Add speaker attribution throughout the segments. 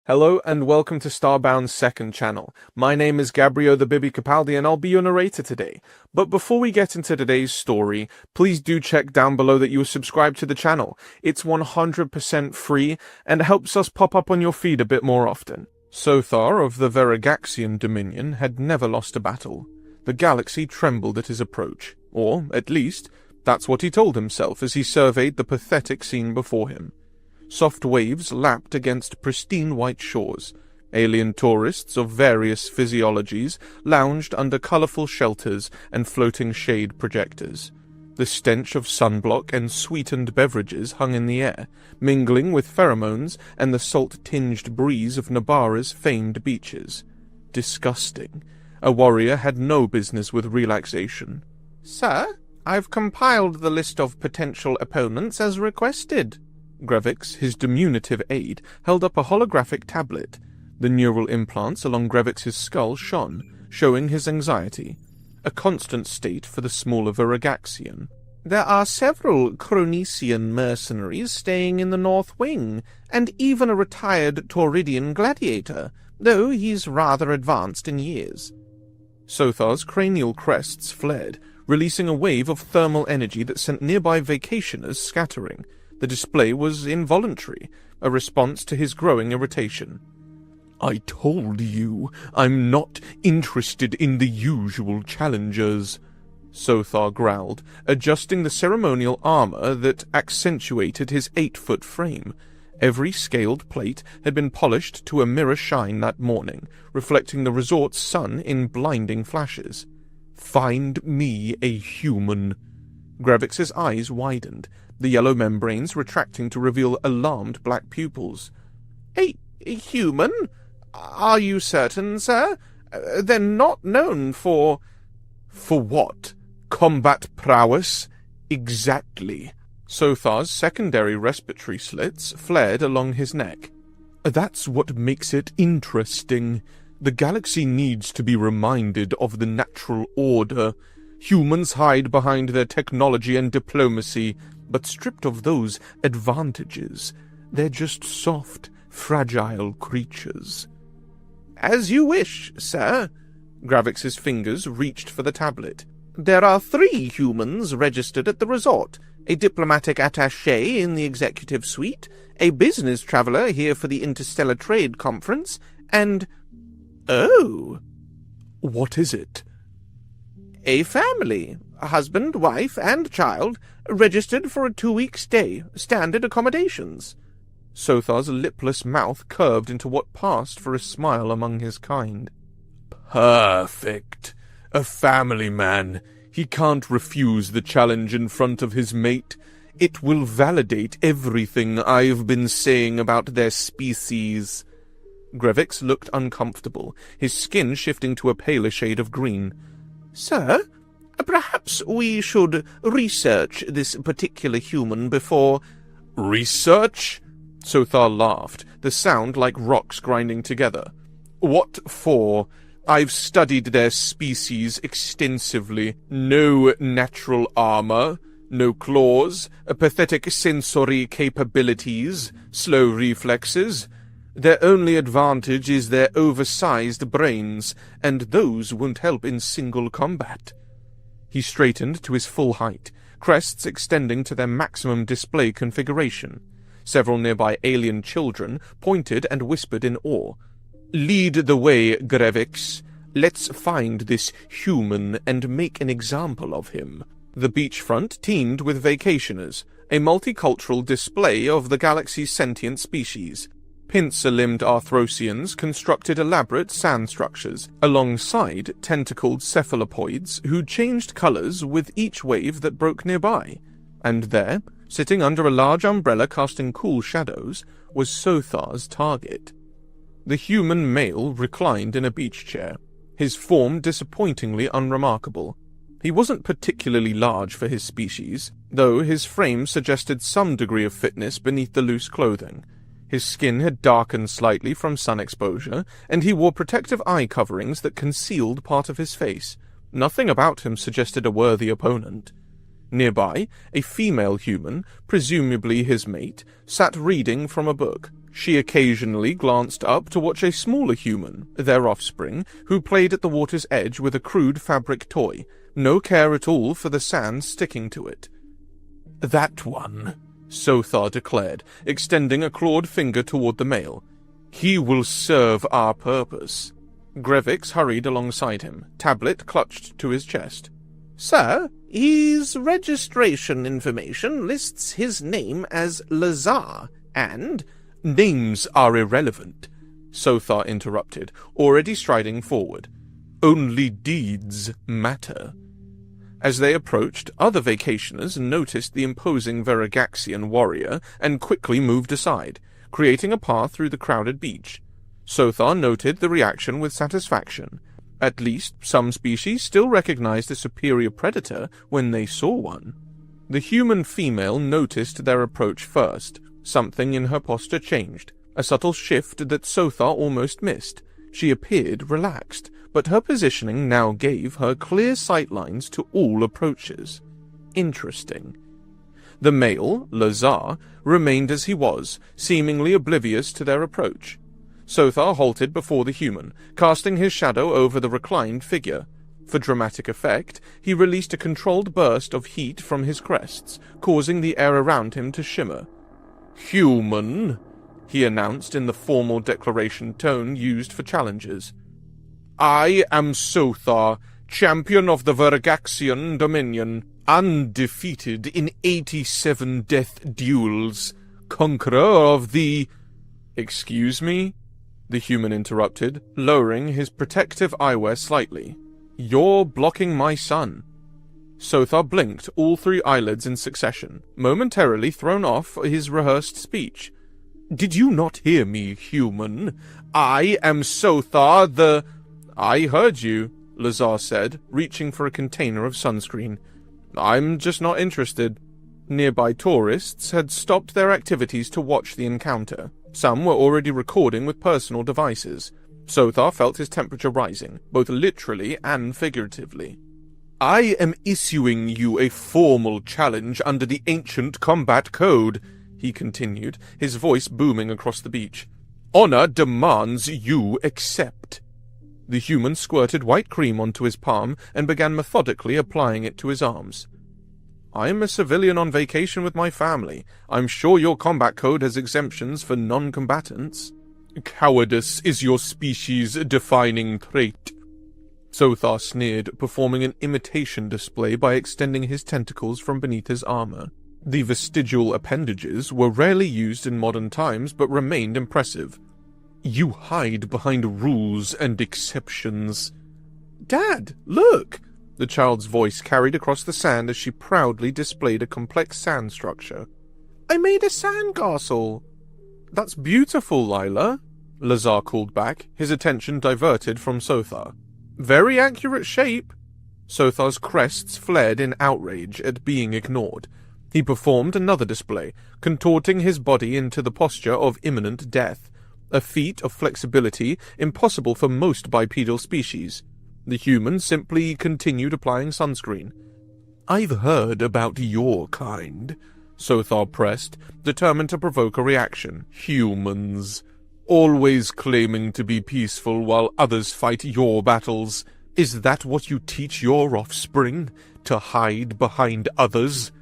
Speaker 1: Hello and welcome to Starbound's second channel. My name is Gabriel the Bibi Capaldi and I'll be your narrator today. But before we get into today's story, please do check down below that you are subscribed to the channel. It's 100% free and helps us pop up on your feed a bit more often. Sothar of the Veragaxian Dominion had never lost a battle. The galaxy trembled at his approach, or, at least, that's what he told himself as he surveyed the pathetic scene before him. Soft waves lapped against pristine white shores. Alien tourists of various physiologies lounged under colorful shelters and floating shade projectors. The stench of sunblock and sweetened beverages hung in the air, mingling with pheromones and the salt-tinged breeze of Nabara's famed beaches. Disgusting. A warrior had no business with relaxation. "Sir, I've compiled the list of potential opponents as requested." Grevix, his diminutive aide, held up a holographic tablet. The neural implants along Grevix's skull shone, showing his anxiety, a constant state for the smaller Veragaxian. "There are several Chronesian mercenaries staying in the North Wing, and even a retired Tauridian gladiator, though he's rather advanced in years." Sothar's cranial crests flared, releasing a wave of thermal energy that sent nearby vacationers scattering. The display was involuntary, a response to his growing irritation. "I told you, I'm not interested in the usual challengers," Sothar growled, adjusting the ceremonial armor that accentuated his 8-foot frame. Every scaled plate had been polished to a mirror shine that morning, reflecting the resort's sun in blinding flashes. "Find me a human." Grevix's eyes widened, the yellow membranes retracting to reveal alarmed black pupils. A human? Are you certain, sir? They're not known for... "For what? Combat prowess? Exactly." Sothar's secondary respiratory slits flared along his neck. "That's what makes it interesting. The galaxy needs to be reminded of the natural order. Humans hide behind their technology and diplomacy, but stripped of those advantages, they're just soft, fragile creatures." "As you wish, sir." Gravix's fingers reached for the tablet. "There are 3 humans registered at the resort, a diplomatic attaché in the executive suite, a business traveler here for the interstellar trade conference, and... Oh! "What is it?"
Speaker 2: "A family, husband, wife, and child, registered for a 2-week stay, standard accommodations."
Speaker 1: Sothar's lipless mouth curved into what passed for a smile among his kind. "Perfect. A family man. He can't refuse the challenge in front of his mate. It will validate everything I've been saying about their species." Grevix looked uncomfortable, his skin shifting to a paler shade of green.
Speaker 2: "Sir, perhaps we should research this particular human before—"
Speaker 1: "Research?" Sothar laughed, the sound like rocks grinding together. "What for? I've studied their species extensively. No natural armor, no claws, pathetic sensory capabilities, slow reflexes. Their only advantage is their oversized brains, and those won't help in single combat." He straightened to his full height, crests extending to their maximum display configuration. Several nearby alien children pointed and whispered in awe. "Lead the way, Grevix. Let's find this human and make an example of him." The beachfront teemed with vacationers, a multicultural display of the galaxy's sentient species. Pincer-limbed Arthrosians constructed elaborate sand structures, alongside tentacled cephalopods who changed colors with each wave that broke nearby. And there, sitting under a large umbrella casting cool shadows, was Sothar's target. The human male reclined in a beach chair, his form disappointingly unremarkable. He wasn't particularly large for his species, though his frame suggested some degree of fitness beneath the loose clothing. His skin had darkened slightly from sun exposure, and he wore protective eye coverings that concealed part of his face. Nothing about him suggested a worthy opponent. Nearby, a female human, presumably his mate, sat reading from a book, She occasionally glanced up to watch a smaller human, their offspring, who played at the water's edge with a crude fabric toy, no care at all for the sand sticking to it. "That one," Sothar declared, extending a clawed finger toward the male. "He will serve our purpose." Grevix hurried alongside him, tablet clutched to his chest.
Speaker 2: "Sir, his registration information lists his name as Lazar, and—"
Speaker 1: "Names are irrelevant," Sothar interrupted, already striding forward. "Only deeds matter." As they approached, other vacationers noticed the imposing Veragaxian warrior and quickly moved aside, creating a path through the crowded beach. Sothar noted the reaction with satisfaction. At least some species still recognized a superior predator when they saw one. The human female noticed their approach first. Something in her posture changed, a subtle shift that Sothar almost missed. She appeared relaxed, but her positioning now gave her clear sightlines to all approaches. Interesting. The male, Lazar, remained as he was, seemingly oblivious to their approach. Sothar halted before the human, casting his shadow over the reclined figure. For dramatic effect, he released a controlled burst of heat from his crests, causing the air around him to shimmer. "Human," he announced in the formal declaration tone used for challenges. "I am Sothar, champion of the Veragaxian Dominion, undefeated in 87 death duels, conqueror of the—" "Excuse me?" the human interrupted, lowering his protective eyewear slightly. "You're blocking my sun." Sothar blinked all three eyelids in succession, momentarily thrown off his rehearsed speech. "Did you not hear me, human? I am Sothar the—" "I heard you," Lazar said, reaching for a container of sunscreen. "I'm just not interested." Nearby tourists had stopped their activities to watch the encounter. Some were already recording with personal devices. Sothar felt his temperature rising, both literally and figuratively. "I am issuing you a formal challenge under the ancient combat code," he continued, his voice booming across the beach. "Honor demands you accept." The human squirted white cream onto his palm and began methodically applying it to his arms. "I'm a civilian on vacation with my family. I'm sure your combat code has exemptions for non-combatants." "Cowardice is your species-defining trait," Sothar sneered, performing an imitation display by extending his tentacles from beneath his armor. The vestigial appendages were rarely used in modern times, but remained impressive. "You hide behind rules and exceptions." "Dad, look!" The child's voice carried across the sand as she proudly displayed a complex sand structure. "I made a sandcastle." "That's beautiful, Lila," Lazar called back, his attention diverted from Sothar. "Very accurate shape." Sothar's crests flared in outrage at being ignored. He performed another display, contorting his body into the posture of imminent death, a feat of flexibility impossible for most bipedal species. The human simply continued applying sunscreen. "I've heard about your kind," Sothar pressed, determined to provoke a reaction. "Humans. Always claiming to be peaceful while others fight your battles. Is that what you teach your offspring? To hide behind others?"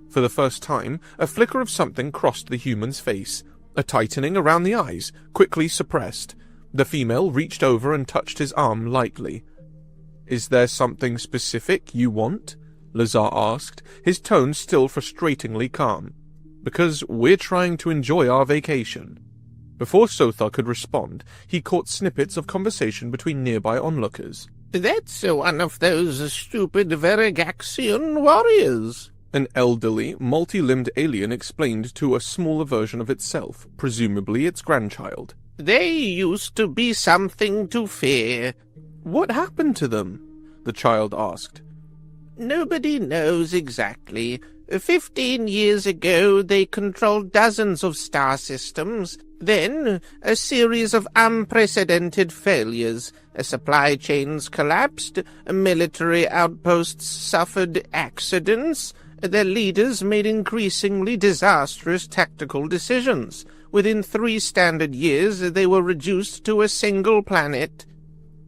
Speaker 1: For the first time, a flicker of something crossed the human's face, a tightening around the eyes, quickly suppressed. The female reached over and touched his arm lightly. "Is there something specific you want?" Lazar asked, his tone still frustratingly calm. "Because we're trying to enjoy our vacation." Before Sothar could respond, he caught snippets of conversation between nearby onlookers.
Speaker 2: "That's one of those stupid Veragaxian warriors,"
Speaker 1: an elderly, multi-limbed alien explained to a smaller version of itself, presumably its grandchild.
Speaker 2: "They used to be something to fear."
Speaker 1: "What happened to them?" the child asked.
Speaker 2: "Nobody knows exactly. 15 years ago they controlled dozens of star systems. Then, a series of unprecedented failures. Supply chains collapsed, military outposts suffered accidents, their leaders made increasingly disastrous tactical decisions. Within 3 standard years, they were reduced to a single planet.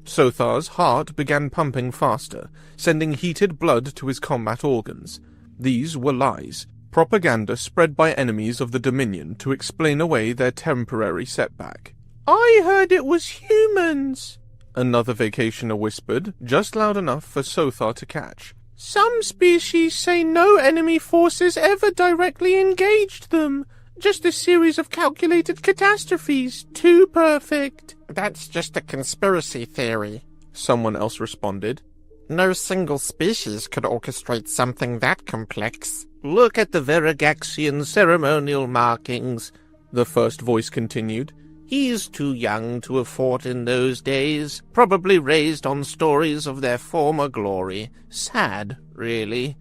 Speaker 1: Sothar's heart began pumping faster, sending heated blood to his combat organs. These were lies, propaganda spread by enemies of the Dominion to explain away their temporary setback.
Speaker 2: I heard it was humans,
Speaker 1: another vacationer whispered, just loud enough for Sothar to catch.
Speaker 2: Some species say no enemy forces ever directly engaged them. Just a series of calculated catastrophes, too perfect.
Speaker 3: That's just a conspiracy theory,
Speaker 1: someone else responded.
Speaker 3: No single species could orchestrate something that complex.
Speaker 2: Look at the Veragaxian ceremonial markings,
Speaker 1: the first voice continued.
Speaker 2: He's too young to have fought in those days, probably raised on stories of their former glory. Sad, really.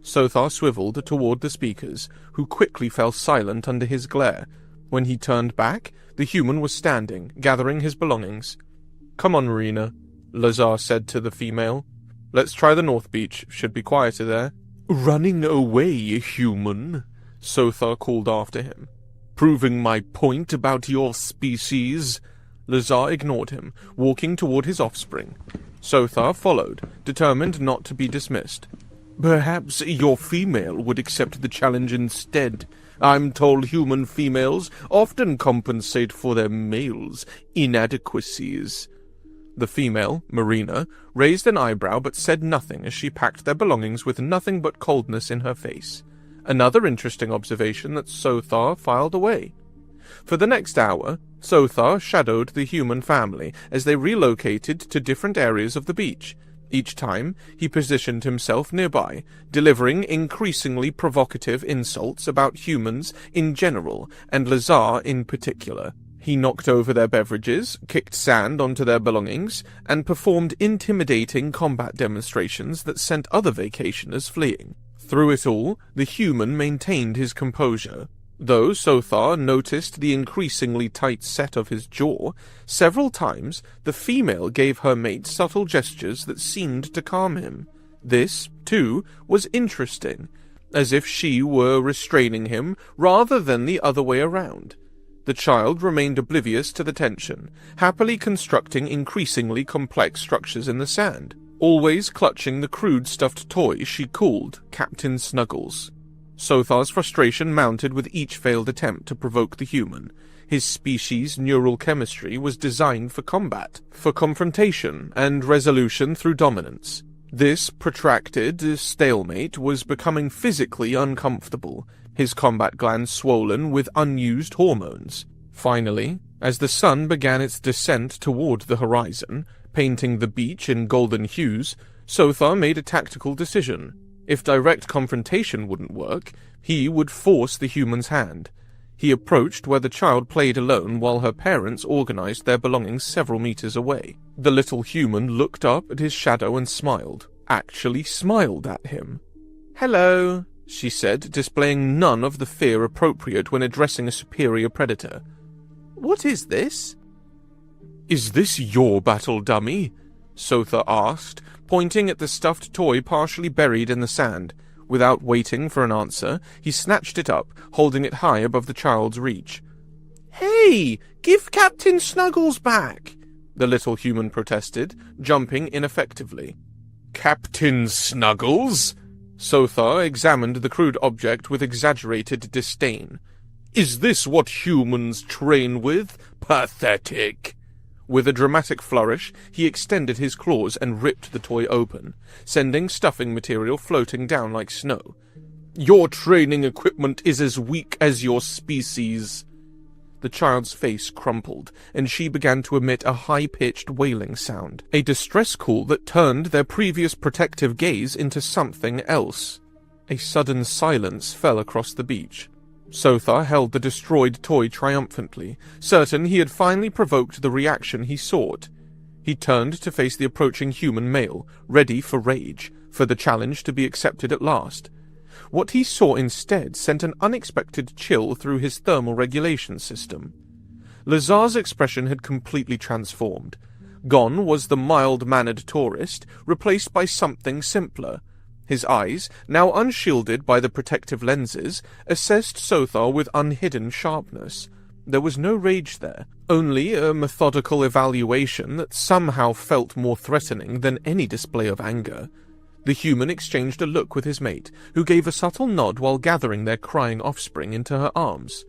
Speaker 1: Sothar swiveled toward the speakers, who quickly fell silent under his glare. When he turned back, the human was standing, gathering his belongings. Come on, Marina, Lazar said to the female. Let's try the North Beach, should be quieter there.
Speaker 4: Running away, human,
Speaker 1: Sothar called after him.
Speaker 4: Proving my point about your species.
Speaker 1: Lazar ignored him, walking toward his offspring. Sothar followed, determined not to be dismissed.
Speaker 4: Perhaps your female would accept the challenge instead. I'm told human females often compensate for their males' inadequacies.
Speaker 1: The female, Marina, raised an eyebrow but said nothing as she packed their belongings with nothing but coldness in her face. Another interesting observation that Sothar filed away. For the next hour, Sothar shadowed the human family as they relocated to different areas of the beach. Each time, he positioned himself nearby, delivering increasingly provocative insults about humans in general, and Lazar in particular. He knocked over their beverages, kicked sand onto their belongings, and performed intimidating combat demonstrations that sent other vacationers fleeing. Through it all, the human maintained his composure. Though Sothar noticed the increasingly tight set of his jaw, several times the female gave her mate subtle gestures that seemed to calm him. This, too, was interesting, as if she were restraining him rather than the other way around. The child remained oblivious to the tension, happily constructing increasingly complex structures in the sand, always clutching the crude stuffed toy she called Captain Snuggles. Sothar's frustration mounted with each failed attempt to provoke the human. His species' neural chemistry was designed for combat, for confrontation and resolution through dominance. This protracted stalemate was becoming physically uncomfortable, his combat glands swollen with unused hormones. Finally, as the sun began its descent toward the horizon, painting the beach in golden hues, Sothar made a tactical decision. If direct confrontation wouldn't work, he would force the human's hand. He approached where the child played alone while her parents organized their belongings several meters away. The little human looked up at his shadow and smiled. Actually smiled at him.
Speaker 2: "Hello,"
Speaker 1: she said, displaying none of the fear appropriate when addressing a superior predator.
Speaker 2: "What is this?"
Speaker 4: Is this your battle dummy?
Speaker 1: Sothar asked, pointing at the stuffed toy partially buried in the sand. Without waiting for an answer, he snatched it up, holding it high above the child's reach.
Speaker 2: "Hey, give Captain Snuggles back!"
Speaker 1: the little human protested, jumping ineffectively.
Speaker 4: Captain Snuggles?
Speaker 1: Sothar examined the crude object with exaggerated disdain.
Speaker 4: Is this what humans train with? Pathetic!
Speaker 1: With a dramatic flourish, he extended his claws and ripped the toy open, sending stuffing material floating down like snow.
Speaker 4: Your training equipment is as weak as your species.
Speaker 1: The child's face crumpled, and she began to emit a high-pitched wailing sound, a distress call that turned their previous protective gaze into something else. A sudden silence fell across the beach. Sothar held the destroyed toy triumphantly, certain he had finally provoked the reaction he sought. He turned to face the approaching human male, ready for rage, for the challenge to be accepted at last. What he saw instead sent an unexpected chill through his thermal regulation system. Lazar's expression had completely transformed. Gone was the mild-mannered tourist, replaced by something simpler. His eyes, now unshielded by the protective lenses, assessed Sothar with unhidden sharpness. There was no rage there, only a methodical evaluation that somehow felt more threatening than any display of anger. The human exchanged a look with his mate, who gave a subtle nod while gathering their crying offspring into her arms.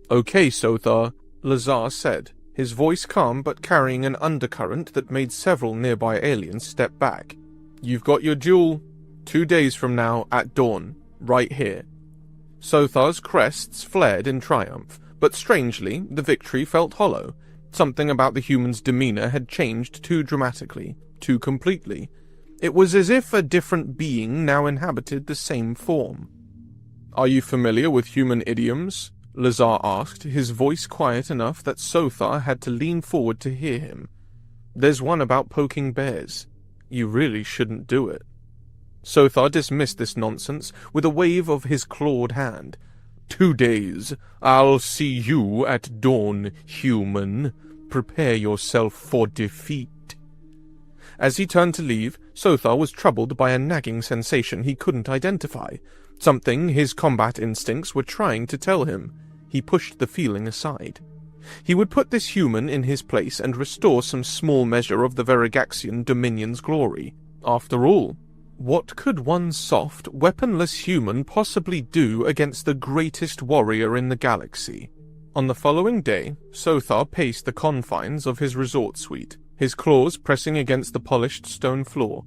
Speaker 1: "Okay, Sothar," Lazar said, his voice calm but carrying an undercurrent that made several nearby aliens step back. "You've got your duel. 2 days from now, at dawn, right here." Sothar's crests flared in triumph, but strangely, the victory felt hollow. Something about the human's demeanor had changed too dramatically, too completely. It was as if a different being now inhabited the same form. "Are you familiar with human idioms?" Lazar asked, his voice quiet enough that Sothar had to lean forward to hear him. "There's one about poking bears. You really shouldn't do it." Sothar dismissed this nonsense with a wave of his clawed hand. 2 days. I'll see you at dawn, human. Prepare yourself for defeat." As he turned to leave, Sothar was troubled by a nagging sensation he couldn't identify, something his combat instincts were trying to tell him. He pushed the feeling aside. He would put this human in his place and restore some small measure of the Verigaxian Dominion's glory. After all, what could one soft, weaponless human possibly do against the greatest warrior in the galaxy? On the following day, Sothar paced the confines of his resort suite, his claws pressing against the polished stone floor.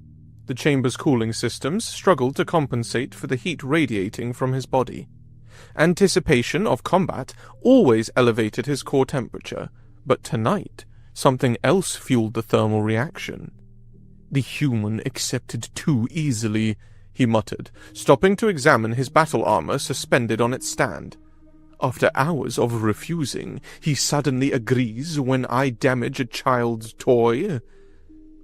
Speaker 1: The chamber's cooling systems struggled to compensate for the heat radiating from his body. Anticipation of combat always elevated his core temperature, but tonight, something else fueled the thermal reaction. "The human accepted too easily," he muttered, stopping to examine his battle armor suspended on its stand. "After hours of refusing, he suddenly agrees when I damage a child's toy."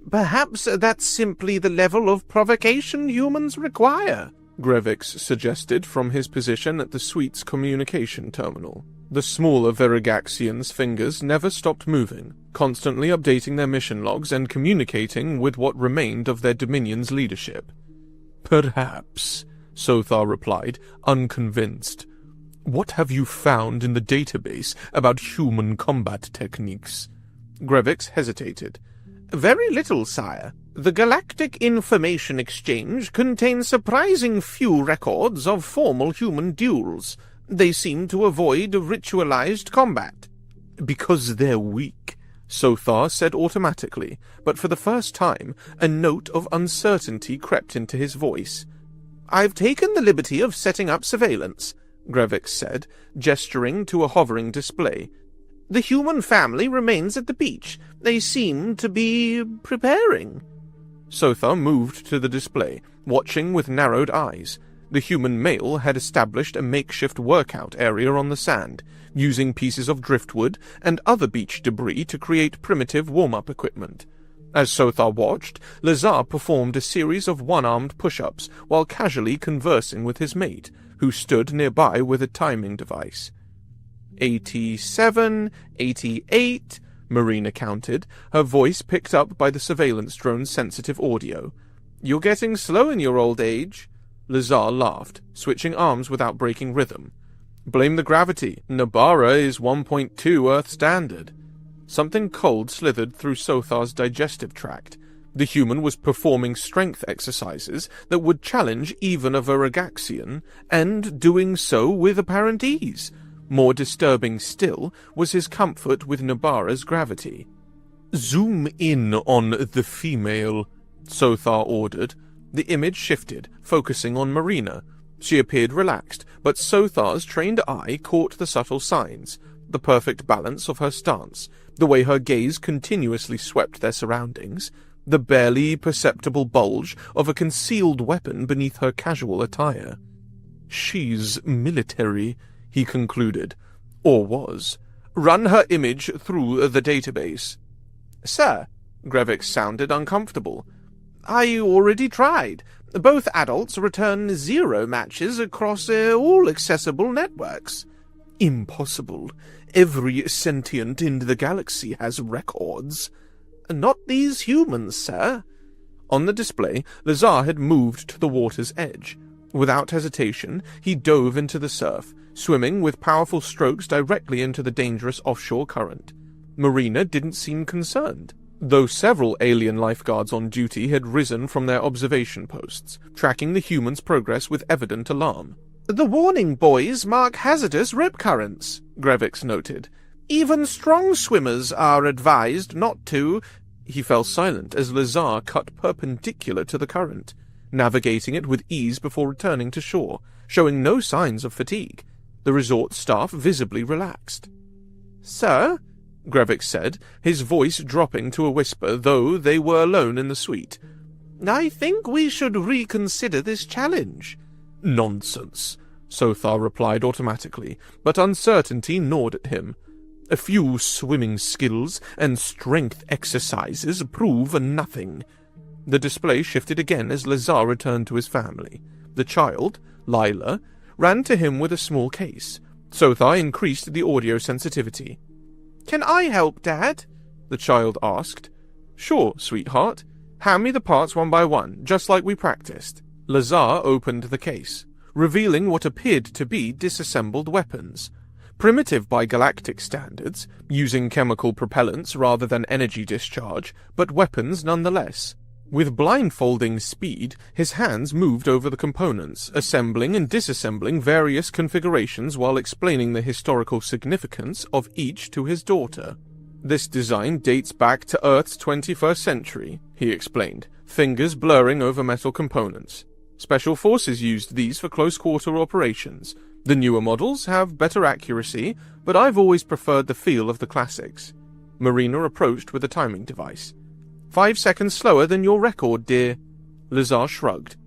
Speaker 2: "Perhaps that's simply the level of provocation humans require,"
Speaker 1: Grevix suggested from his position at the suite's communication terminal. The smaller Verigaxians' fingers never stopped moving, constantly updating their mission logs and communicating with what remained of their Dominion's leadership. "Perhaps," Sothar replied, unconvinced. "What have you found in the database about human combat techniques?" Grevix hesitated.
Speaker 2: "Very little, sire. The Galactic Information Exchange contains surprising few records of formal human duels. They seem to avoid ritualized combat."
Speaker 1: "Because they're weak," Sothar said automatically, but for the first time a note of uncertainty crept into his voice.
Speaker 2: "I've taken the liberty of setting up surveillance," Grevix said, gesturing to a hovering display. "The human family remains at the beach. They seem to be preparing."
Speaker 1: Sothar moved to the display, watching with narrowed eyes. The human male had established a makeshift workout area on the sand, using pieces of driftwood and other beach debris to create primitive warm-up equipment. As Sothar watched, Lazar performed a series of one-armed push-ups while casually conversing with his mate, who stood nearby with a timing device. 87, 88, Marina counted, her voice picked up by the surveillance drone's sensitive audio. "You're getting slow in your old age." Lazar laughed, switching arms without breaking rhythm. "Blame the gravity. Nabara is 1.2 Earth standard." Something cold slithered through Sothar's digestive tract. The human was performing strength exercises that would challenge even a Verigaxian, and doing so with apparent ease. More disturbing still was his comfort with Nabara's gravity. "Zoom in on the female," Sothar ordered. The image shifted, focusing on Marina. She appeared relaxed, but Sothar's trained eye caught the subtle signs, the perfect balance of her stance, the way her gaze continuously swept their surroundings, the barely perceptible bulge of a concealed weapon beneath her casual attire. "She's military," he concluded, or was. "Run her image through the database."
Speaker 2: "Sir," Grevix sounded uncomfortable. "I already tried. Both adults return 0 matches across all accessible networks."
Speaker 1: "Impossible. Every sentient in the galaxy has records."
Speaker 2: "Not these humans, sir."
Speaker 1: On the display, Lazar had moved to the water's edge. Without hesitation, he dove into the surf, swimming with powerful strokes directly into the dangerous offshore current. Marina didn't seem concerned, though several alien lifeguards on duty had risen from their observation posts, tracking the humans' progress with evident alarm.
Speaker 2: "The warning buoys mark hazardous rip currents," Grevix noted. "Even strong swimmers are advised not to—"
Speaker 1: He fell silent as Lazar cut perpendicular to the current, navigating it with ease before returning to shore, showing no signs of fatigue. The resort staff visibly relaxed.
Speaker 2: "Sir?"
Speaker 1: Grevix said, his voice dropping to a whisper, though they were alone in the suite.
Speaker 2: "I think we should reconsider this challenge."
Speaker 1: "Nonsense," Sothar replied automatically, but uncertainty gnawed at him. "A few swimming skills and strength exercises prove nothing." The display shifted again as Lazar returned to his family. The child, Lila, ran to him with a small case. Sothar increased the audio sensitivity.
Speaker 2: "Can I help, Dad?"
Speaker 1: the child asked. "Sure, sweetheart. Hand me the parts one by one, just like we practiced." Lazar opened the case, revealing what appeared to be disassembled weapons. Primitive by galactic standards, using chemical propellants rather than energy discharge, but weapons nonetheless. With blindfolding speed, his hands moved over the components, assembling and disassembling various configurations while explaining the historical significance of each to his daughter. "This design dates back to Earth's 21st century, he explained, fingers blurring over metal components. Special forces used these for close-quarter operations. The newer models have better accuracy, but I've always preferred the feel of the classics." Marina approached with a timing device. 5 seconds slower than your record, dear." Lazar shrugged.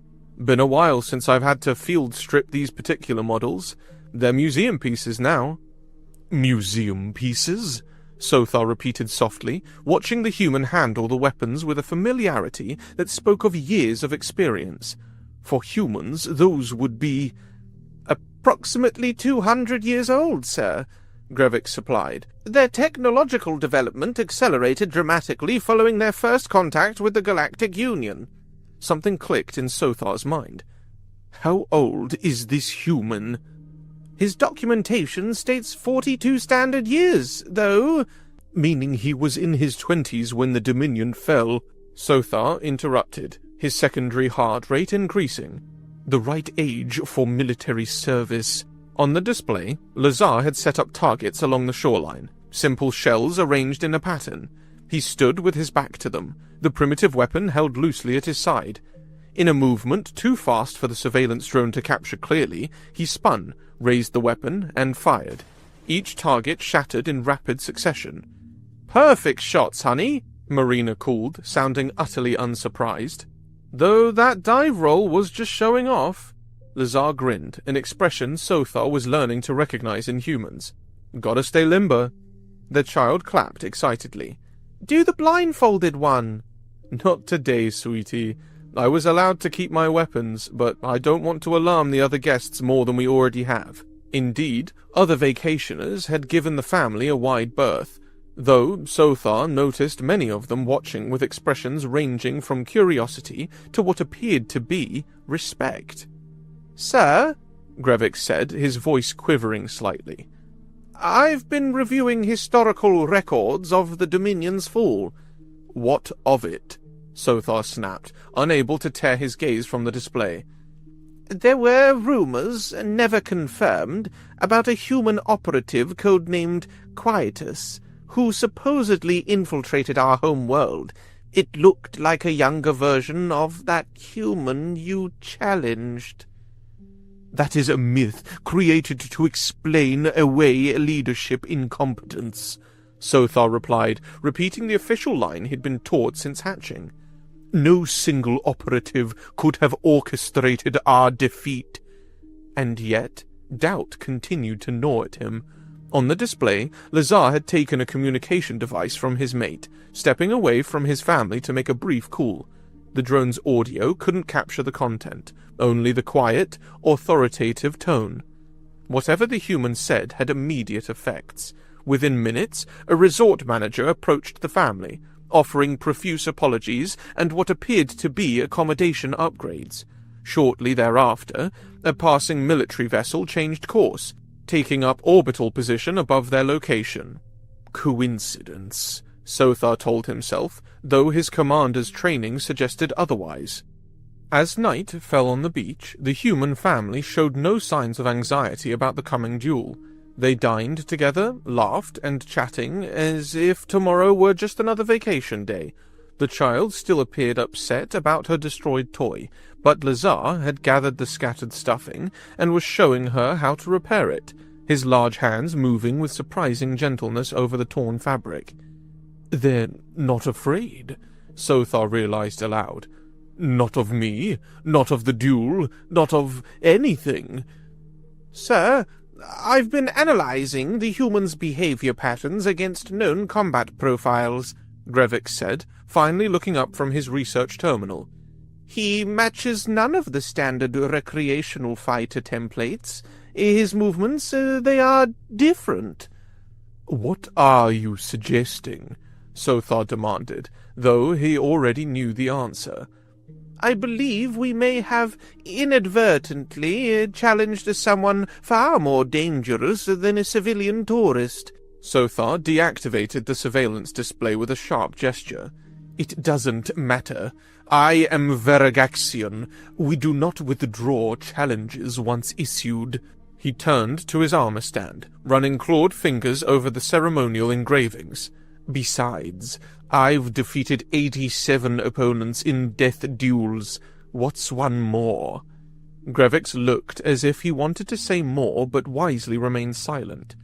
Speaker 1: "Been a while since I've had to field strip these particular models. They're museum pieces now." "Museum pieces?" Sothar repeated softly, watching the human handle the weapons with a familiarity that spoke of years of experience. "For humans, those would be—"
Speaker 2: "Approximately 200 years old, sir," Grevix supplied. "Their technological development accelerated dramatically following their first contact with the Galactic Union."
Speaker 1: Something clicked in Sothar's mind. "How old is this human?"
Speaker 2: "His documentation states 42 standard years, though—"
Speaker 1: "Meaning he was in his 20s when the Dominion fell," Sothar interrupted, his secondary heart rate increasing. "The right age for military service." On the display, Lazar had set up targets along the shoreline, simple shells arranged in a pattern. He stood with his back to them, the primitive weapon held loosely at his side. In a movement too fast for the surveillance drone to capture clearly, he spun, raised the weapon, and fired. Each target shattered in rapid succession.
Speaker 2: "Perfect shots, honey,"
Speaker 1: Marina called, sounding utterly unsurprised.
Speaker 2: "Though that dive roll was just showing off."
Speaker 1: Lazar grinned, an expression Sothar was learning to recognize in humans. "Gotta stay limber." The child clapped excitedly.
Speaker 2: "Do the blindfolded one."
Speaker 1: "Not today, sweetie. I was allowed to keep my weapons, but I don't want to alarm the other guests more than we already have." Indeed, other vacationers had given the family a wide berth, though Sothar noticed many of them watching with expressions ranging from curiosity to what appeared to be respect.
Speaker 2: "Sir,"
Speaker 1: Grevix said, his voice quivering slightly,
Speaker 2: "I've been reviewing historical records of the Dominion's fall."
Speaker 1: "What of it?" Sothar snapped, unable to tear his gaze from the display.
Speaker 2: "There were rumors, never confirmed, about a human operative codenamed Quietus, who supposedly infiltrated our home world. It looked like a younger version of that human you challenged."
Speaker 1: "That is a myth created to explain away leadership incompetence," Sothar replied, repeating the official line he'd been taught since hatching. "No single operative could have orchestrated our defeat." And yet, doubt continued to gnaw at him. On the display, Lazar had taken a communication device from his mate, stepping away from his family to make a brief call. The drone's audio couldn't capture the content, only the quiet, authoritative tone. Whatever the human said had immediate effects. Within minutes, a resort manager approached the family, offering profuse apologies and what appeared to be accommodation upgrades. Shortly thereafter, a passing military vessel changed course, taking up orbital position above their location. Coincidence, Sothar told himself, though his commander's training suggested otherwise. As night fell on the beach, the human family showed no signs of anxiety about the coming duel. They dined together, laughed and chatting as if tomorrow were just another vacation day. The child still appeared upset about her destroyed toy, but Lazar had gathered the scattered stuffing and was showing her how to repair it, his large hands moving with surprising gentleness over the torn fabric. "They're not afraid," Sothar realized aloud. "Not of me, not of the duel, not of anything."
Speaker 2: "Sir, I've been analyzing the human's behavior patterns against known combat profiles,"
Speaker 1: Grevix said, finally looking up from his research terminal.
Speaker 2: "He matches none of the standard recreational fighter templates. His movements, they are different."
Speaker 1: "What are you suggesting?" Sothar demanded, though he already knew the answer.
Speaker 2: "I believe we may have inadvertently challenged someone far more dangerous than a civilian tourist."
Speaker 1: Sothar deactivated the surveillance display with a sharp gesture. "It doesn't matter. I am Veragaxian. We do not withdraw challenges once issued." He turned to his armor stand, running clawed fingers over the ceremonial engravings. "Besides, I've defeated 87 opponents in death duels. What's one more?" Grevix looked as if he wanted to say more, but wisely remained silent.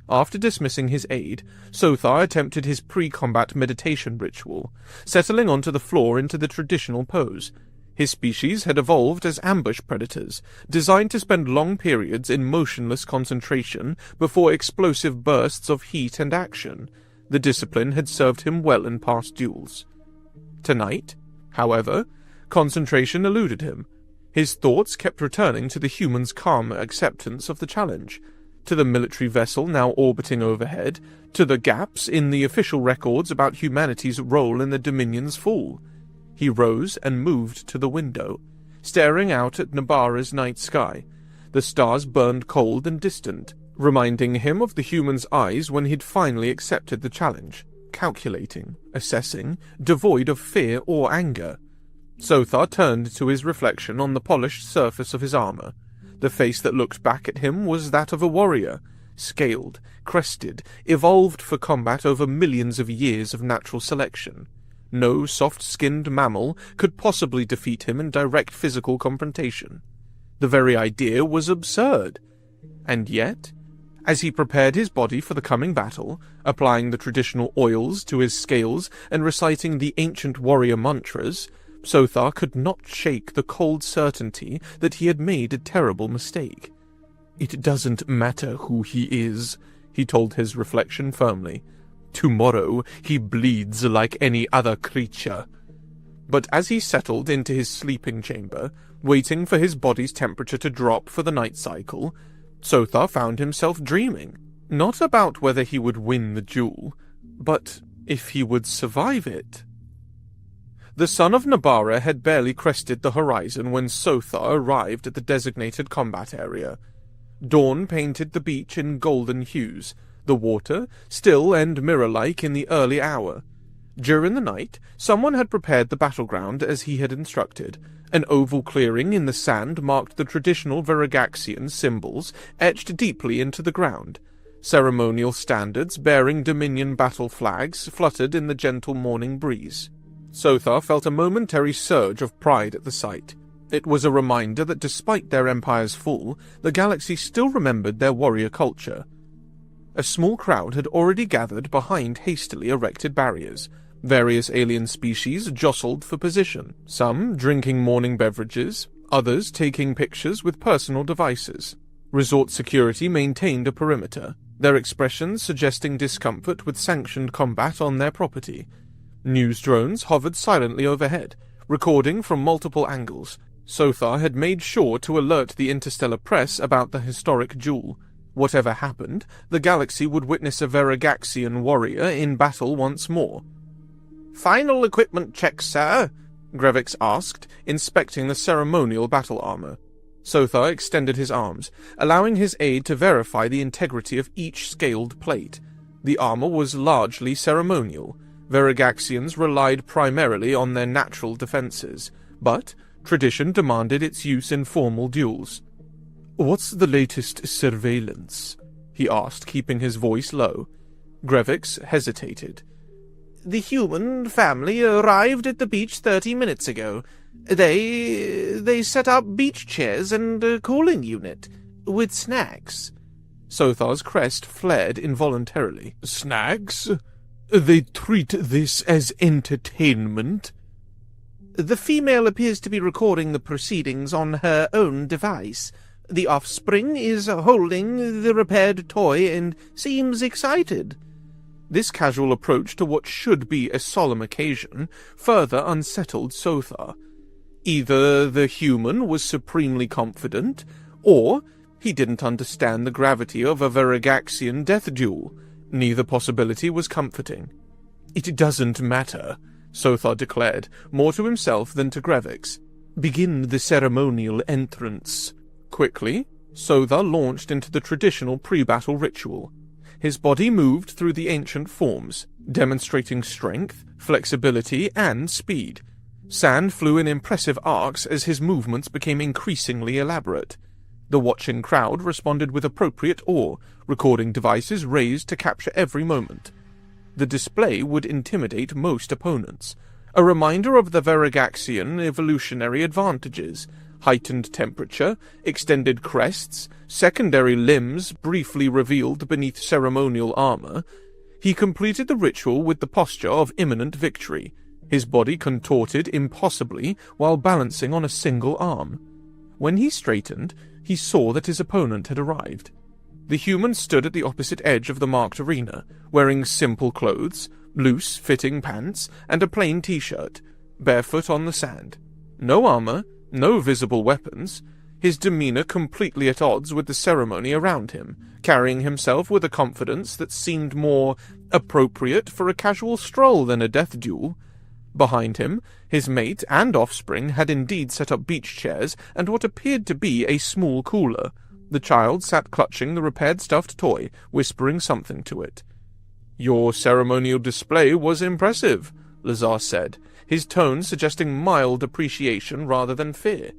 Speaker 1: After dismissing his aide, Sothar attempted his pre-combat meditation ritual, settling onto the floor into the traditional pose. His species had evolved as ambush predators, designed to spend long periods in motionless concentration before explosive bursts of heat and action. The discipline had served him well in past duels. Tonight, however, concentration eluded him. His thoughts kept returning to the human's calm acceptance of the challenge, to the military vessel now orbiting overhead, to the gaps in the official records about humanity's role in the Dominion's fall. He rose and moved to the window, staring out at Nabara's night sky. The stars burned cold and distant, reminding him of the human's eyes when he'd finally accepted the challenge, calculating, assessing, devoid of fear or anger. Sothar turned to his reflection on the polished surface of his armor. The face that looked back at him was that of a warrior, scaled, crested, evolved for combat over millions of years of natural selection. No soft-skinned mammal could possibly defeat him in direct physical confrontation. The very idea was absurd. And yet, as he prepared his body for the coming battle, applying the traditional oils to his scales and reciting the ancient warrior mantras, Sothar could not shake the cold certainty that he had made a terrible mistake. "It doesn't matter who he is," he told his reflection firmly. "Tomorrow he bleeds like any other creature." But as he settled into his sleeping chamber, waiting for his body's temperature to drop for the night cycle, Sothar found himself dreaming, not about whether he would win the duel, but if he would survive it. The sun of Nabara had barely crested the horizon when Sothar arrived at the designated combat area. Dawn painted the beach in golden hues, the water still and mirror-like in the early hour. During the night, someone had prepared the battleground as he had instructed. An oval clearing in the sand marked the traditional Veragaxian symbols etched deeply into the ground. Ceremonial standards bearing Dominion battle flags fluttered in the gentle morning breeze. Sothar felt a momentary surge of pride at the sight. It was a reminder that despite their empire's fall, the galaxy still remembered their warrior culture. A small crowd had already gathered behind hastily erected barriers. Various alien species jostled for position, some drinking morning beverages, others taking pictures with personal devices. Resort security maintained a perimeter, their expressions suggesting discomfort with sanctioned combat on their property. News drones hovered silently overhead, recording from multiple angles. Sothar had made sure to alert the interstellar press about the historic duel. Whatever happened, the galaxy would witness a Veragaxian warrior in battle once more.
Speaker 2: "Final equipment check, sir,"
Speaker 1: Grevix asked, inspecting the ceremonial battle armor. Sothar extended his arms, allowing his aide to verify the integrity of each scaled plate. The armor was largely ceremonial. Varagaxians relied primarily on their natural defenses, but tradition demanded its use in formal duels. "What's the latest surveillance?" he asked, keeping his voice low. Grevix hesitated.
Speaker 2: "The human family arrived at the beach 30 minutes ago. They set up beach chairs and a cooling unit, with snacks."
Speaker 1: Sothar's crest flared involuntarily.
Speaker 4: "Snacks? They treat this as entertainment?"
Speaker 2: "The female appears to be recording the proceedings on her own device. The offspring is holding the repaired toy and seems excited."
Speaker 1: This casual approach to what should be a solemn occasion further unsettled Sothar. Either the human was supremely confident, or he didn't understand the gravity of a Varagaxian death duel. Neither possibility was comforting.
Speaker 4: "It doesn't matter," Sothar declared, more to himself than to Grevix. "Begin the ceremonial entrance."
Speaker 1: Quickly, Sothar launched into the traditional pre-battle ritual. His body moved through the ancient forms, demonstrating strength, flexibility, and speed. Sand flew in impressive arcs as his movements became increasingly elaborate. The watching crowd responded with appropriate awe, recording devices raised to capture every moment. The display would intimidate most opponents, a reminder of the Varagaxian evolutionary advantages: heightened temperature, extended crests, secondary limbs briefly revealed beneath ceremonial armor. He completed the ritual with the posture of imminent victory, his body contorted impossibly while balancing on a single arm. When he straightened, he saw that his opponent had arrived. The human stood at the opposite edge of the marked arena, wearing simple clothes, loose-fitting pants, and a plain t-shirt, barefoot on the sand. No armor, no visible weapons, his demeanor completely at odds with the ceremony around him, carrying himself with a confidence that seemed more appropriate for a casual stroll than a death duel. Behind him, his mate and offspring had indeed set up beach chairs and what appeared to be a small cooler. The child sat clutching the repaired stuffed toy, whispering something to it. "Your ceremonial display was impressive," Lazar said, his tone suggesting mild appreciation rather than fear.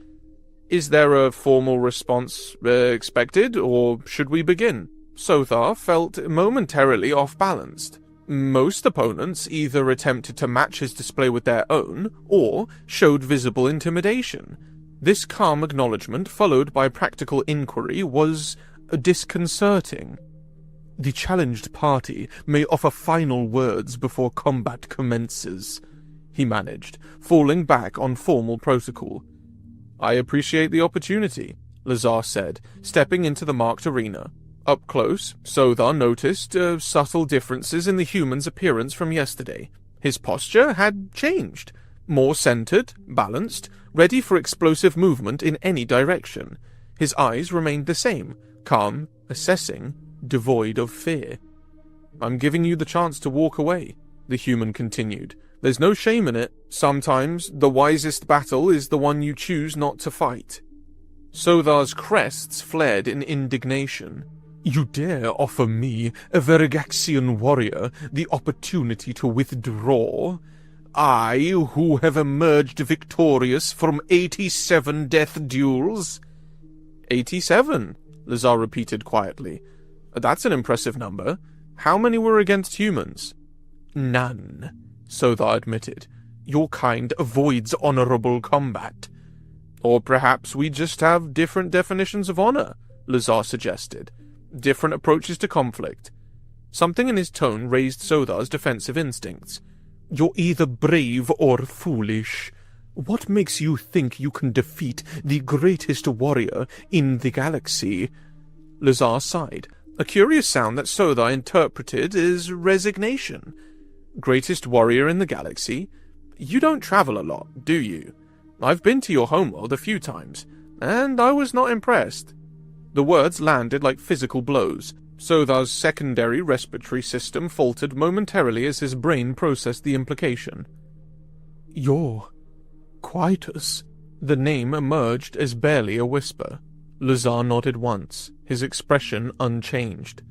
Speaker 1: "Is there a formal response expected, or should we begin?" Sothar felt momentarily off-balanced. Most opponents either attempted to match his display with their own, or showed visible intimidation. This calm acknowledgement, followed by practical inquiry, was disconcerting.
Speaker 4: "The challenged party may offer final words before combat commences," he managed, falling back on formal protocol.
Speaker 1: "I appreciate the opportunity," Lazar said, stepping into the marked arena. Up close, Sothar noticed subtle differences in the human's appearance from yesterday. His posture had changed, more centered, balanced, ready for explosive movement in any direction. His eyes remained the same, calm, assessing, devoid of fear. "I'm giving you the chance to walk away," the human continued. "There's no shame in it. Sometimes the wisest battle is the one you choose not to fight." Sothar's crests flared in indignation.
Speaker 4: "You dare offer me, a Varagaxian warrior, the opportunity to withdraw? I, who have emerged victorious from 87 death duels?"
Speaker 1: 87, Lazar repeated quietly. "That's an impressive number. How many were against humans?"
Speaker 4: "None," Sothar admitted. "Your kind avoids honorable combat."
Speaker 1: "Or perhaps we just have different definitions of honor," Lazar suggested. "Different approaches to conflict." Something in his tone raised Sothar's defensive instincts.
Speaker 4: "You're either brave or foolish. What makes you think you can defeat the greatest warrior in the galaxy?"
Speaker 1: Lazar sighed, a curious sound that Sothar interpreted as resignation. "Greatest warrior in the galaxy? You don't travel a lot, do you? I've been to your homeworld a few times, and I was not impressed." The words landed like physical blows. Sothar's secondary respiratory system faltered momentarily as his brain processed the implication.
Speaker 4: "You're Quietus,"
Speaker 1: The name emerged as barely a whisper. Lazar nodded once, his expression unchanged.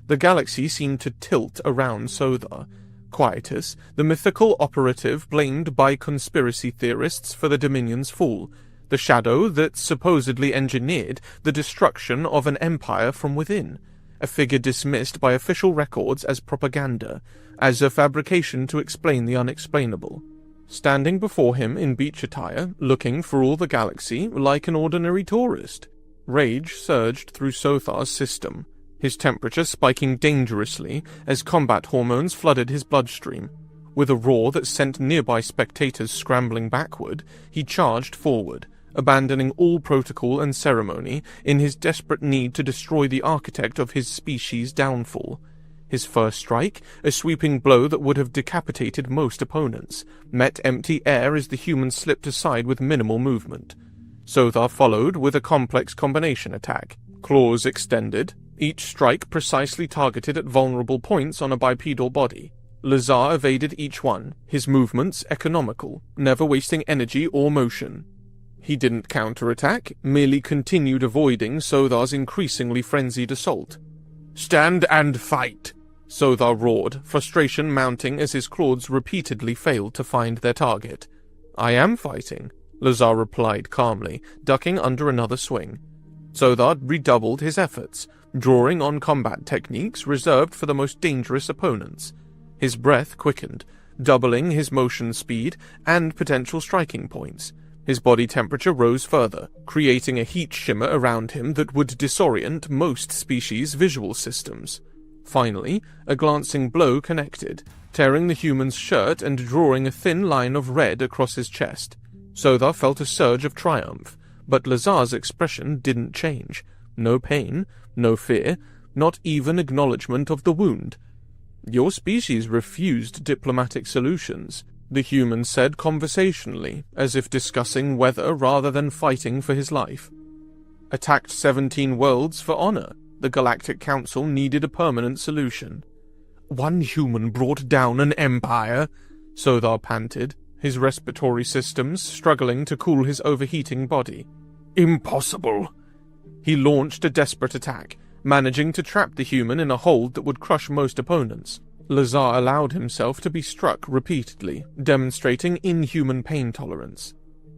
Speaker 1: The galaxy seemed to tilt around Sothar. Quietus, the mythical operative blamed by conspiracy theorists for the Dominion's fall, the shadow that supposedly engineered the destruction of an empire from within, a figure dismissed by official records as propaganda, as a fabrication to explain the unexplainable. Standing before him in beach attire, looking for all the galaxy like an ordinary tourist. Rage surged through Sothar's system, his temperature spiking dangerously as combat hormones flooded his bloodstream. With a roar that sent nearby spectators scrambling backward, he charged forward, abandoning all protocol and ceremony in his desperate need to destroy the architect of his species' downfall. His first strike, a sweeping blow that would have decapitated most opponents, met empty air as the human slipped aside with minimal movement. Sothar followed with a complex combination attack. Claws extended, each strike precisely targeted at vulnerable points on a bipedal body. Lazar evaded each one, his movements economical, never wasting energy or motion. He didn't counterattack, merely continued avoiding Sothar's increasingly frenzied assault. "Stand and fight!" Sothar roared, frustration mounting as his claws repeatedly failed to find their target. "I am fighting," Lazar replied calmly, ducking under another swing. Sothar redoubled his efforts, drawing on combat techniques reserved for the most dangerous opponents. His breath quickened, doubling his motion speed and potential striking points. His body temperature rose further, creating a heat shimmer around him that would disorient most species' visual systems. Finally, a glancing blow connected, tearing the human's shirt and drawing a thin line of red across his chest. Sothar felt a surge of triumph, but Lazar's expression didn't change. No pain, no fear, not even acknowledgement of the wound. "Your species refused diplomatic solutions," the human said conversationally, as if discussing weather rather than fighting for his life. "Attacked 17 worlds for honor. The Galactic Council needed a permanent solution." "One human brought down an empire," Sothar panted, his respiratory systems struggling to cool his overheating body. "Impossible." He launched a desperate attack, managing to trap the human in a hold that would crush most opponents. Lazar allowed himself to be struck repeatedly, demonstrating inhuman pain tolerance.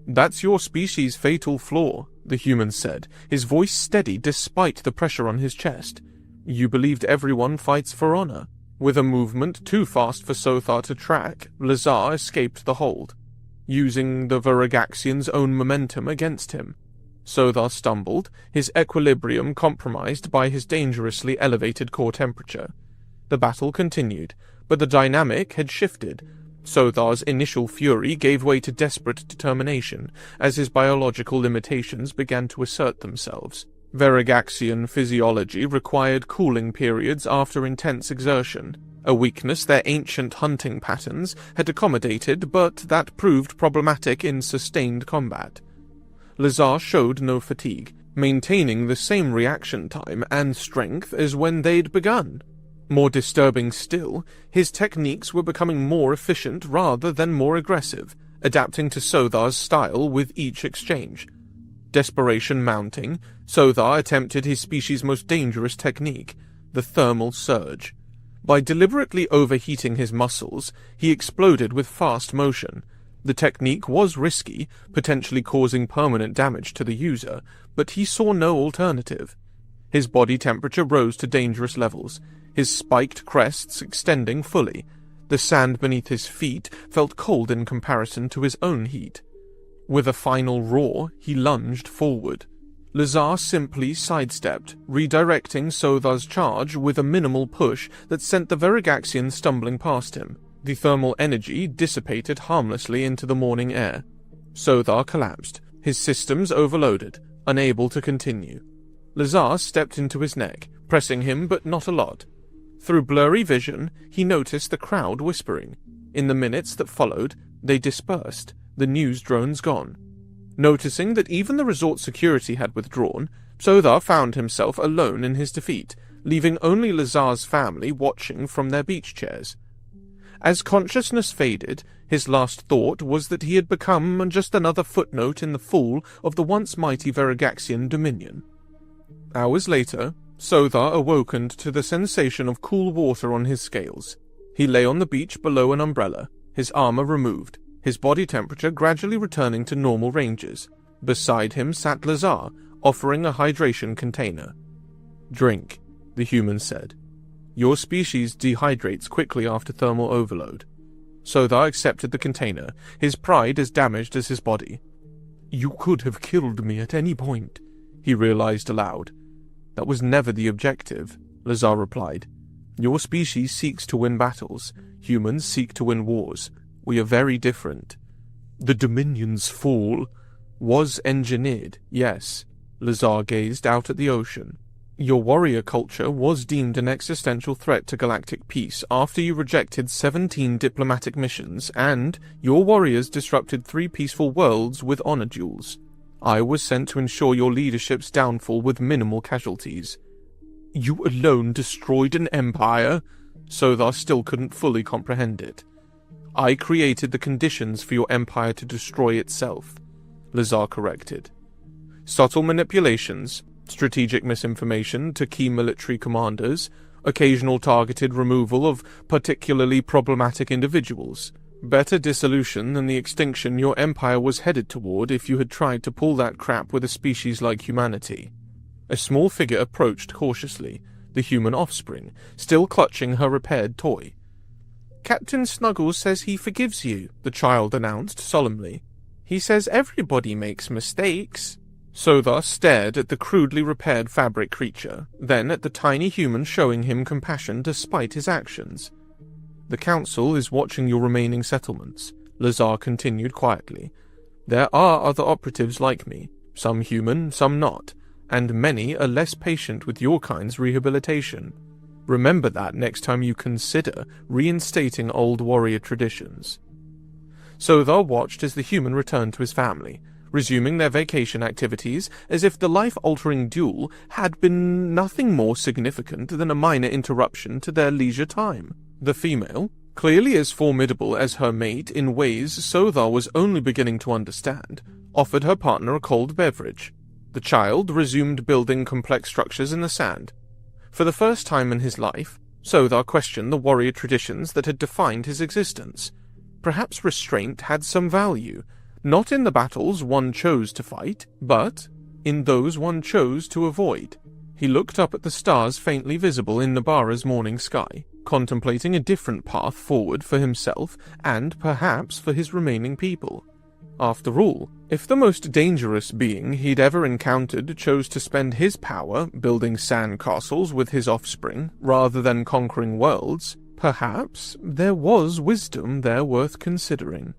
Speaker 1: "That's your species' fatal flaw," the human said, his voice steady despite the pressure on his chest. "You believed everyone fights for honor." With a movement too fast for Sothar to track, Lazar escaped the hold, using the Varagaxian's own momentum against him. Sothar stumbled, his equilibrium compromised by his dangerously elevated core temperature. The battle continued, but the dynamic had shifted. Sothar's initial fury gave way to desperate determination as his biological limitations began to assert themselves. Varagaxian physiology required cooling periods after intense exertion, a weakness their ancient hunting patterns had accommodated, but that proved problematic in sustained combat. Lazar showed no fatigue, maintaining the same reaction time and strength as when they'd begun. More disturbing still, his techniques were becoming more efficient rather than more aggressive, adapting to Sothar's style with each exchange. Desperation mounting, Sothar attempted his species' most dangerous technique, the thermal surge. By deliberately overheating his muscles, he exploded with fast motion. The technique was risky, potentially causing permanent damage to the user, but he saw no alternative. His body temperature rose to dangerous levels, his spiked crests extending fully. The sand beneath his feet felt cold in comparison to his own heat. With a final roar, he lunged forward. Lazar simply sidestepped, redirecting Sothar's charge with a minimal push that sent the Varagaxian stumbling past him. The thermal energy dissipated harmlessly into the morning air. Sothar collapsed, his systems overloaded, unable to continue. Lazar stepped into his neck, pressing him but not a lot. Through blurry vision, he noticed the crowd whispering. In the minutes that followed, they dispersed, the news drones gone. Noticing that even the resort security had withdrawn, Sothar found himself alone in his defeat, leaving only Lazar's family watching from their beach chairs. As consciousness faded, his last thought was that he had become just another footnote in the fall of the once mighty Varagaxian dominion. Hours later, Sothar awokened to the sensation of cool water on his scales. He lay on the beach below an umbrella, his armor removed, his body temperature gradually returning to normal ranges. Beside him sat Lazar, offering a hydration container. "Drink," the human said. "Your species dehydrates quickly after thermal overload." Sothar accepted the container, his pride as damaged as his body. "You could have killed me at any point," he realized aloud. "That was never the objective," Lazar replied. "Your species seeks to win battles. Humans seek to win wars. We are very different." "The Dominion's fall was engineered, yes." Lazar gazed out at the ocean. "Your warrior culture was deemed an existential threat to galactic peace after you rejected 17 diplomatic missions, and your warriors disrupted 3 peaceful worlds with honor duels. I was sent to ensure your leadership's downfall with minimal casualties." "You alone destroyed an empire?" Sothar still couldn't fully comprehend it. "I created the conditions for your empire to destroy itself," Lazar corrected. "Subtle manipulations, strategic misinformation to key military commanders, occasional targeted removal of particularly problematic individuals. Better dissolution than the extinction your empire was headed toward if you had tried to pull that crap with a species like humanity." A small figure approached cautiously, the human offspring, still clutching her repaired toy. "Captain Snuggles says he forgives you," the child announced solemnly. "He says everybody makes mistakes." Sothar stared at the crudely repaired fabric creature, then at the tiny human showing him compassion despite his actions. "The Council is watching your remaining settlements," Lazar continued quietly. "There are other operatives like me, some human, some not, and many are less patient with your kind's rehabilitation. Remember that next time you consider reinstating old warrior traditions." Sothar watched as the human returned to his family, resuming their vacation activities as if the life-altering duel had been nothing more significant than a minor interruption to their leisure time. The female, clearly as formidable as her mate in ways Sothar was only beginning to understand, offered her partner a cold beverage. The child resumed building complex structures in the sand. For the first time in his life, Sothar questioned the warrior traditions that had defined his existence. Perhaps restraint had some value, not in the battles one chose to fight, but in those one chose to avoid. He looked up at the stars faintly visible in Nabara's morning sky, contemplating a different path forward for himself and perhaps for his remaining people. After all, if the most dangerous being he'd ever encountered chose to spend his power building sand castles with his offspring rather than conquering worlds, perhaps there was wisdom there worth considering.